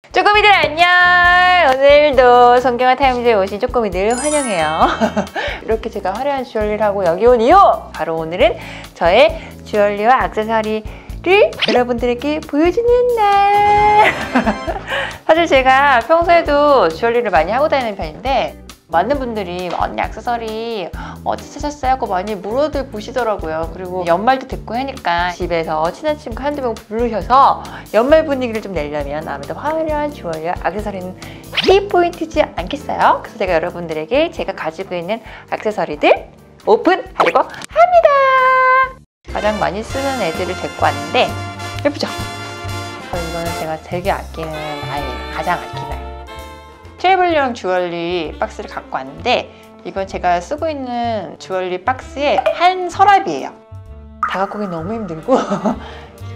쪼꼬미들 안녕! 오늘도 성경화 타임즈에 오신 쪼꼬미들 환영해요. 이렇게 제가 화려한 주얼리를 하고 여기 온 이유! 바로 오늘은 저의 주얼리와 액세서리를 여러분들에게 보여주는 날! 사실 제가 평소에도 주얼리를 많이 하고 다니는 편인데 많은 분들이 언니 액세서리 어디 찾았어요? 하고 많이 물어들 보시더라고요. 그리고 연말도 됐고 하니까 집에서 친한 친구 한두 명 부르셔서 연말 분위기를 좀 내려면 아무래도 화려한 주얼리와 액세서리는 키포인트지 않겠어요? 그래서 제가 여러분들에게 제가 가지고 있는 액세서리들 오픈하려고 합니다. 가장 많이 쓰는 애들을 데리고 왔는데 예쁘죠? 이거는 제가 되게 아끼는 아이예요. 가장 아끼는 아이. 트래블용 주얼리 박스를 갖고 왔는데 이건 제가 쓰고 있는 주얼리 박스의 한 서랍이에요. 다 갖고 오기 너무 힘들고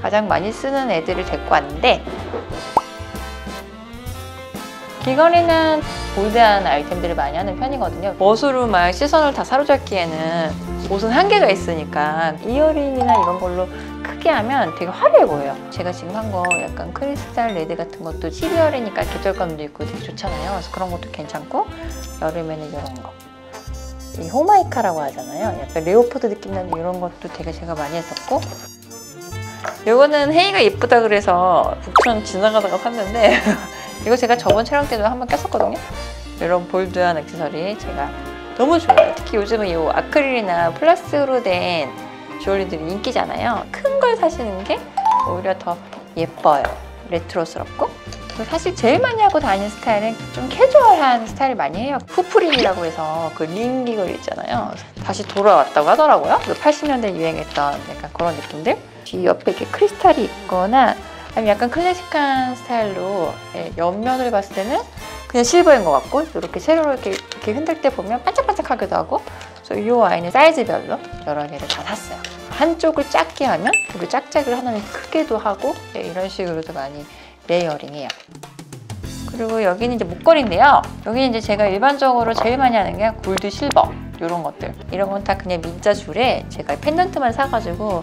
가장 많이 쓰는 애들을 데리고 왔는데 귀걸이는 볼드한 아이템들을 많이 하는 편이거든요. 멋으로 막 시선을 다 사로잡기에는 옷은 한계가 있으니까 이어링이나 이런 걸로 크게 하면 되게 화려해 보여요. 제가 지금 한 거 약간 크리스탈 레드 같은 것도 12월이니까 계절감도 있고 되게 좋잖아요. 그래서 그런 것도 괜찮고 여름에는 이런 거 이 호마이카라고 하잖아요. 약간 레오포드 느낌 나는 이런 것도 되게 제가 많이 했었고 이거는 헤이가 예쁘다 그래서 북촌 지나가다가 샀는데 이거 제가 저번 촬영 때도 한번 꼈었거든요. 이런 볼드한 액세서리 제가 너무 좋아요. 특히 요즘은 이 아크릴이나 플라스틱으로 된 주얼리들이 인기잖아요. 큰 걸 사시는 게 오히려 더 예뻐요. 레트로스럽고. 사실 제일 많이 하고 다니는 스타일은 좀 캐주얼한 스타일을 많이 해요. 후프린이라고 해서 그 링 귀걸이 있잖아요. 다시 돌아왔다고 하더라고요. 80년대 유행했던 약간 그런 느낌들. 뒤 옆에 이렇게 크리스탈이 있거나 아니면 약간 클래식한 스타일로 옆면을 봤을 때는 그냥 실버인 것 같고 이렇게 세로로 이렇게 흔들 때 보면 반짝반짝하기도 하고 그래서 이 아이는 사이즈별로 여러 개를 다 샀어요. 한쪽을 작게 하면 그리고 짝짝이를 하나는 크게도 하고 이런 식으로도 많이 레이어링해요. 그리고 여기는 이제 목걸이인데요. 여기는 이제 제가 일반적으로 제일 많이 하는 게 골드, 실버 이런 것들. 이런 건 다 그냥 민자 줄에 제가 펜던트만 사가지고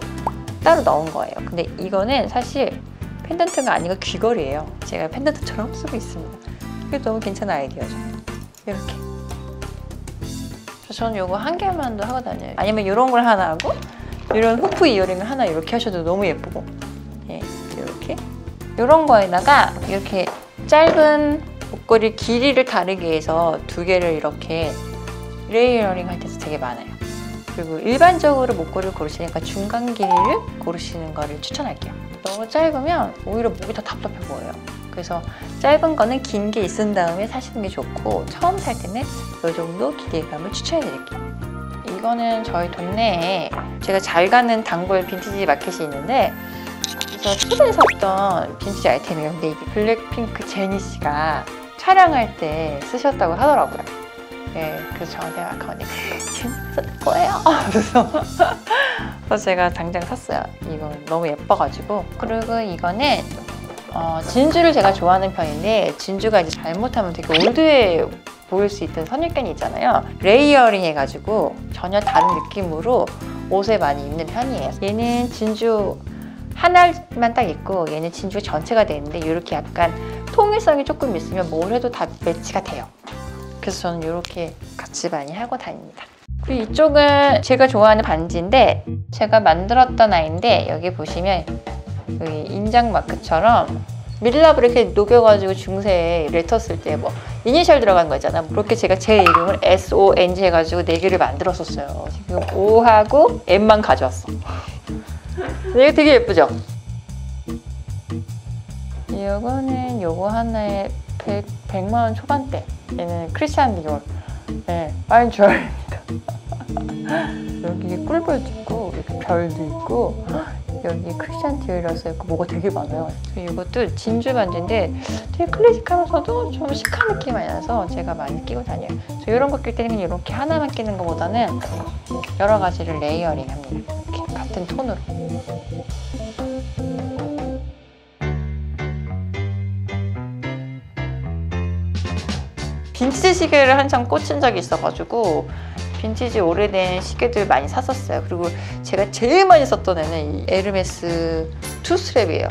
따로 넣은 거예요. 근데 이거는 사실 펜던트가 아니고 귀걸이에요. 제가 펜던트처럼 쓰고 있습니다. 이게 너무 괜찮은 아이디어죠. 이렇게. 저는 이거 한 개만도 하고 다녀요. 아니면 이런 걸 하나 하고 이런 후프 이어링을 하나 이렇게 하셔도 너무 예쁘고 예, 이렇게 이런 거에다가 이렇게 짧은 목걸이 길이를 다르게 해서 두 개를 이렇게 레이어링 할 때도 되게 많아요. 그리고 일반적으로 목걸이를 고르시니까 중간 길이를 고르시는 거를 추천할게요. 너무 짧으면 오히려 목이 더 답답해 보여요. 그래서 짧은 거는 긴 게 있은 다음에 사시는 게 좋고 처음 살 때는 이 정도 길이감을 추천해 드릴게요. 이거는 저희 동네에 제가 잘 가는 단골 빈티지 마켓이 있는데 그래서 최근에 샀던 빈티지 아이템이에요. 근데 이게 블랙핑크 제니 씨가 촬영할 때 쓰셨다고 하더라고요. 네, 그래서 저한테 아까 언니 제니 쓸 거예요? 그래서 제가 당장 샀어요. 이거 너무 예뻐가지고. 그리고 이거는 진주를 제가 좋아하는 편인데 진주가 이제 잘못하면 되게 올드해 보일 수 있던 선입견이 있잖아요. 레이어링 해가지고 전혀 다른 느낌으로 옷에 많이 입는 편이에요. 얘는 진주 하나만 딱 있고 얘는 진주 전체가 되는데 이렇게 약간 통일성이 조금 있으면 뭘 해도 다 매치가 돼요. 그래서 저는 이렇게 같이 많이 하고 다닙니다. 그리고 이쪽은 제가 좋아하는 반지인데 제가 만들었던 아이인데 여기 보시면 여기 인장 마크처럼 밀랍을 이렇게 녹여가지고 중세에 레터 쓸 때 뭐 이니셜 들어간 거 있잖아. 그렇게 제가 제 이름을 SONG 해가지고 4개를 만들었었어요. 지금 O하고 M만 가져왔어. 이게 되게 예쁘죠? 이거는 요거 하나에 100만 원 초반대. 얘는 크리스찬 디올. 네, 파인 주얼리입니다. 여기 꿀벌도 있고 이렇게 별도 있고 여기 크리스찬 디올이라고 써있고 뭐가 되게 많아요. 이것도 진주 반지인데 되게 클래식하면서도 좀 시크한 느낌이 많이 나서 제가 많이 끼고 다녀요. 이런 거 낄 때는 이렇게 하나만 끼는 것보다는 여러 가지를 레이어링 합니다. 이렇게 같은 톤으로. 빈티지 시계를 한참 꽂힌 적이 있어가지고 빈티지 오래된 시계들 많이 샀었어요. 그리고 제가 제일 많이 썼던 애는 이 에르메스 투스트랩이에요.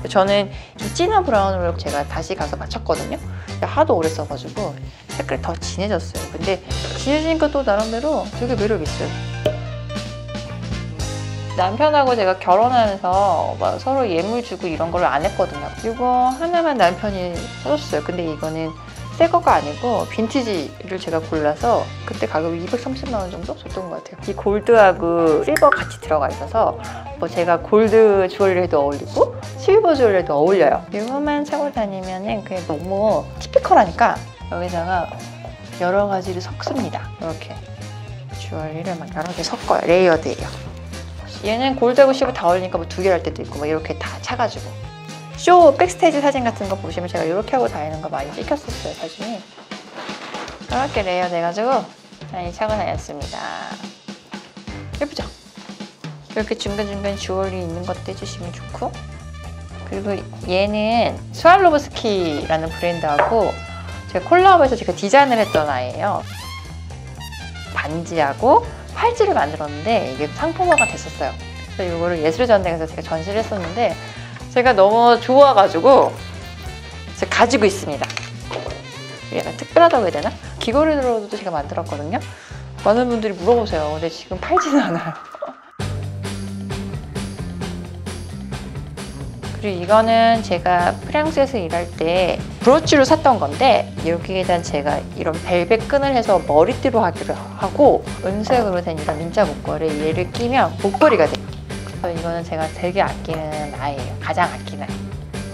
저는 이 진한 브라운으로 제가 다시 가서 맞췄거든요. 하도 오래 써가지고 색깔이 더 진해졌어요. 근데 진해지니까 또 나름대로 되게 매력있어요. 남편하고 제가 결혼하면서 막 서로 예물 주고 이런 걸 안 했거든요. 이거 하나만 남편이 사줬어요. 근데 이거는 새 거가 아니고 빈티지를 제가 골라서 그때 가격이 230만 원 정도 줬던 것 같아요. 이 골드하고 실버 같이 들어가 있어서 뭐 제가 골드 주얼리에도 어울리고 실버 주얼리에도 어울려요. 이것만 차고 다니면은 그냥 너무 티피컬하니까 여기다가 여러 가지를 섞습니다. 이렇게 주얼리를 막 여러 개 섞어요. 레이어드예요. 얘는 골드하고 실버 다 어울리니까 뭐 2개 할 때도 있고 막 이렇게 다 차가지고. 쇼 백스테이지 사진 같은 거 보시면 제가 이렇게 하고 다니는 거 많이 찍혔었어요, 사진이. 이렇게 레이어드 해가지고 많이 차고 다녔습니다. 예쁘죠? 이렇게 중간중간 주얼리 있는 것도 해주시면 좋고. 그리고 얘는 스왈로브스키라는 브랜드하고 제가 콜라보해서 제가 디자인을 했던 아이예요. 반지하고 팔찌를 만들었는데 이게 상품화가 됐었어요. 그래서 이거를 예술전당에서 제가 전시를 했었는데 제가 너무 좋아가지고 제가 가지고 있습니다. 약간 특별하다고 해야 되나? 귀걸이로도 제가 만들었거든요. 많은 분들이 물어보세요. 근데 지금 팔지는 않아요. 그리고 이거는 제가 프랑스에서 일할 때 브로치로 샀던 건데 여기에다 제가 이런 벨벳 끈을 해서 머리띠로 하기로 하고 은색으로 된 이런 민자 목걸이 얘를 끼면 목걸이가 돼요. 그래서 이거는 제가 되게 아끼는 아이예요. 가장 아끼는.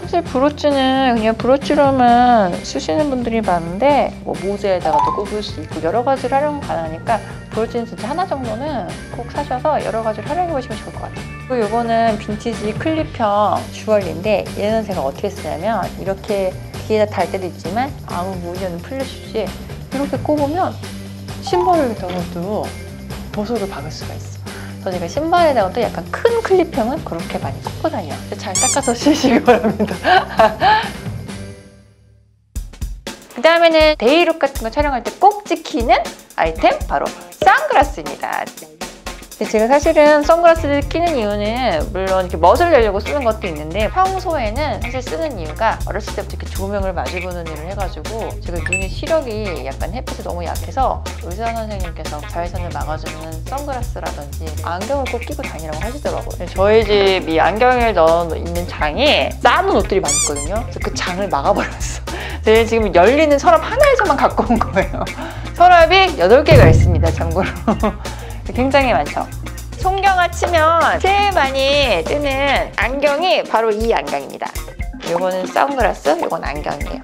사실 브로치는 그냥 브로치로만 쓰시는 분들이 많은데 뭐 모자에다가도 꼽을 수 있고 여러 가지를 활용 가능하니까 브로치는 진짜 하나 정도는 꼭 사셔서 여러 가지를 활용해 보시면 좋을 것 같아요. 그리고 이거는 빈티지 클립형 주얼리인데 얘는 제가 어떻게 쓰냐면 이렇게 귀에다 달 때도 있지만 아무 무늬 없는 플래시지 이렇게 꼽으면 신발에다가도 보석을 박을 수가 있어. 그래서 제가 신발에다가도 약간 큰 클립형은 그렇게 많이 꽂고 다녀요. 잘 닦아서 쓰시기 바랍니다. 그 다음에는 데이룩 같은 거 촬영할 때 꼭 찍히는 아이템 바로 선글라스입니다. 제가 사실은 선글라스를 끼는 이유는 물론 이렇게 멋을 내려고 쓰는 것도 있는데 평소에는 사실 쓰는 이유가 어렸을 때부터 이렇게 조명을 마주보는 일을 해가지고 제가 눈의 시력이 약간 햇빛이 너무 약해서 의사 선생님께서 자외선을 막아주는 선글라스라든지 안경을 꼭 끼고 다니라고 하시더라고요. 저희 집 이 안경을 넣어 있는 장에 쌓아놓은 옷들이 많이 있거든요. 그래서 그 장을 막아버렸어. 제가 지금 열리는 서랍 하나에서만 갖고 온 거예요. 서랍이 8개가 있습니다, 참고로. 굉장히 많죠. 송경화 치면 제일 많이 뜨는 안경이 바로 이 안경입니다. 이거는 선글라스, 이건 안경이에요.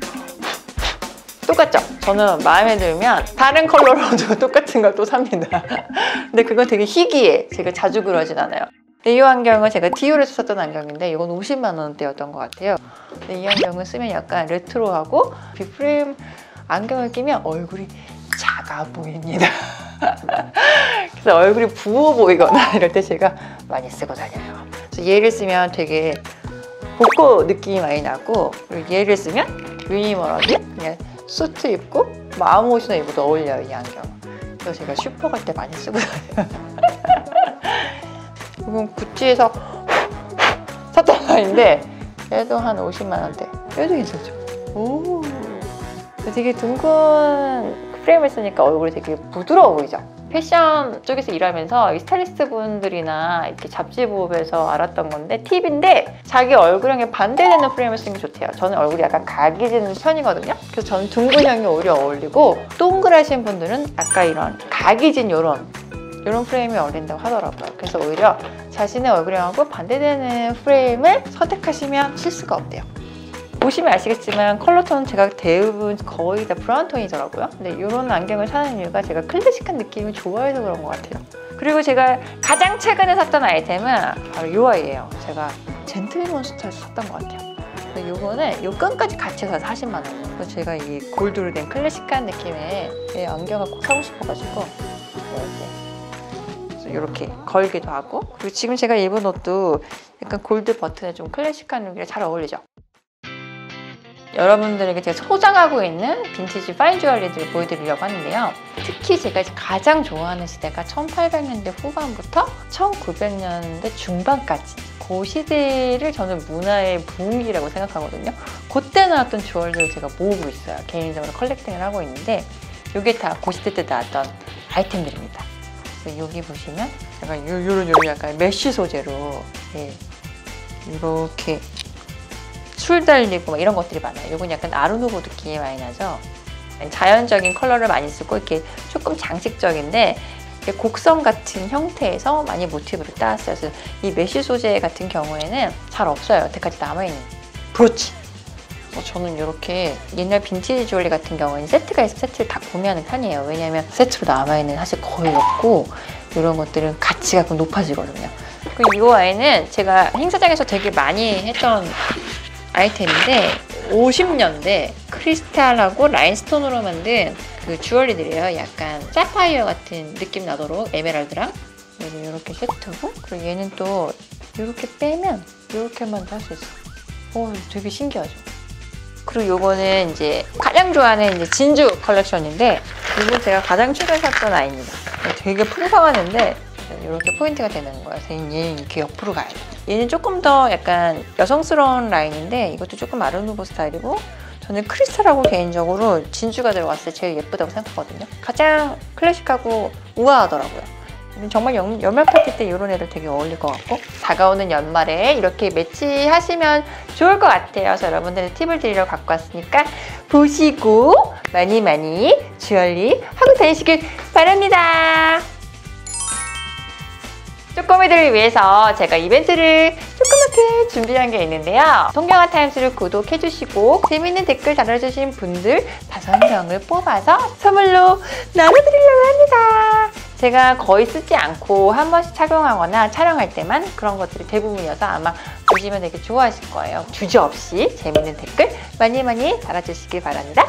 똑같죠? 저는 마음에 들면 다른 컬러로도 똑같은 걸 또 삽니다. 근데 그건 되게 희귀해. 제가 자주 그러진 않아요. 이 안경은 제가 디올에서 샀던 안경인데 이건 50만 원대였던 것 같아요. 근데 이 안경을 쓰면 약간 레트로하고 빅프레임 안경을 끼면 얼굴이 작아 보입니다. 그래서 얼굴이 부어 보이거나 이럴 때 제가 많이 쓰고 다녀요. 그래서 얘를 쓰면 되게 복고 느낌이 많이 나고 그리고 얘를 쓰면 미니멀하게 그냥 수트 입고 뭐 아무 옷이나 입어도 어울려요, 이 안경. 그래서 제가 슈퍼 갈 때 많이 쓰고 다녀요. 이건 구찌에서 샀던 아이인데 얘도 한 50만 원대. 얘도 괜찮죠? 오, 되게 둥근 프레임을 쓰니까 얼굴이 되게 부드러워 보이죠? 패션 쪽에서 일하면서 스타일리스트 분들이나 이렇게 잡지 보면서 알았던 건데 팁인데 자기 얼굴형에 반대되는 프레임을 쓰는 게 좋대요. 저는 얼굴이 약간 각이지는 편이거든요. 그래서 저는 둥근형이 오히려 어울리고 동그라신 분들은 아까 이런 각이진 이런 프레임이 어울린다고 하더라고요. 그래서 오히려 자신의 얼굴형하고 반대되는 프레임을 선택하시면 실수가 없대요. 보시면 아시겠지만 컬러톤은 제가 대부분 거의 다 브라운 톤이더라고요. 근데 이런 안경을 사는 이유가 제가 클래식한 느낌을 좋아해서 그런 것 같아요. 그리고 제가 가장 최근에 샀던 아이템은 바로 이 아이예요. 제가 젠틀몬스터에서 샀던 것 같아요. 이거는 이 끈까지 같이 사서 40만 원. 그래서 제가 이 골드로 된 클래식한 느낌의 이 안경을 꼭 사고 싶어가지고 이렇게 걸기도 하고 그리고 지금 제가 입은 옷도 약간 골드 버튼에 좀 클래식한 룩이랑 잘 어울리죠? 여러분들에게 제가 소장하고 있는 빈티지 파인 주얼리들을 보여드리려고 하는데요. 특히 제가 가장 좋아하는 시대가 1800년대 후반부터 1900년대 중반까지 그 시대를 저는 문화의 부흥기라고 생각하거든요. 그때 나왔던 주얼리를 제가 모으고 있어요. 개인적으로 컬렉팅을 하고 있는데 이게 다 그 시대 때 나왔던 아이템들입니다. 그래서 여기 보시면 약간 요런 약간 메쉬 소재로 이렇게 술 달리고 막 이런 것들이 많아요. 이건 약간 아르누보 느낌이 많이 나죠. 자연적인 컬러를 많이 쓰고 이렇게 조금 장식적인데 곡선 같은 형태에서 많이 모티브를 따왔어요. 그래서 이 메쉬 소재 같은 경우에는 잘 없어요. 여태까지 남아있는 브로치. 저는 이렇게 옛날 빈티지 주얼리 같은 경우에는 세트가 있어서 세트를 다 구매하는 편이에요. 왜냐하면 세트로 남아있는 사실 거의 없고 이런 것들은 가치가 좀 높아지거든요. 그리고 이 아이는 제가 행사장에서 되게 많이 했던 아이템인데 50년대 크리스탈하고 라인스톤으로 만든 그 주얼리들이에요. 약간 사파이어 같은 느낌 나도록 에메랄드랑 이렇게 세트고, 그리고 얘는 또 이렇게 빼면 이렇게만 할 수 있어. 되게 신기하죠. 그리고 요거는 이제 가장 좋아하는 이제 진주 컬렉션인데 이건 제가 가장 최근에 샀던 아이입니다. 되게 풍성하는데 이렇게 포인트가 되는 거예요. 얘는 이렇게 옆으로 가야 돼. 얘는 조금 더 약간 여성스러운 라인인데 이것도 조금 아르누보 스타일이고, 저는 크리스탈하고 개인적으로 진주가 들어갔을 때 제일 예쁘다고 생각하거든요. 가장 클래식하고 우아하더라고요. 정말 연말 파티 때 이런 애들 되게 어울릴 것 같고, 다가오는 연말에 이렇게 매치하시면 좋을 것 같아요. 그래서 여러분들의 팁을 드리려고 갖고 왔으니까 보시고 많이 주얼리 하고 다니시길 바랍니다. 쪼꼬미들을 위해서 제가 이벤트를 조그맣게 준비한 게 있는데요. 동경아 타임스를 구독해주시고 재밌는 댓글 달아주신 분들 5명을 뽑아서 선물로 나눠드리려고 합니다. 제가 거의 쓰지 않고 한 번씩 착용하거나 촬영할 때만 그런 것들이 대부분이어서 아마 보시면 되게 좋아하실 거예요. 주저없이 재밌는 댓글 많이 달아주시길 바랍니다.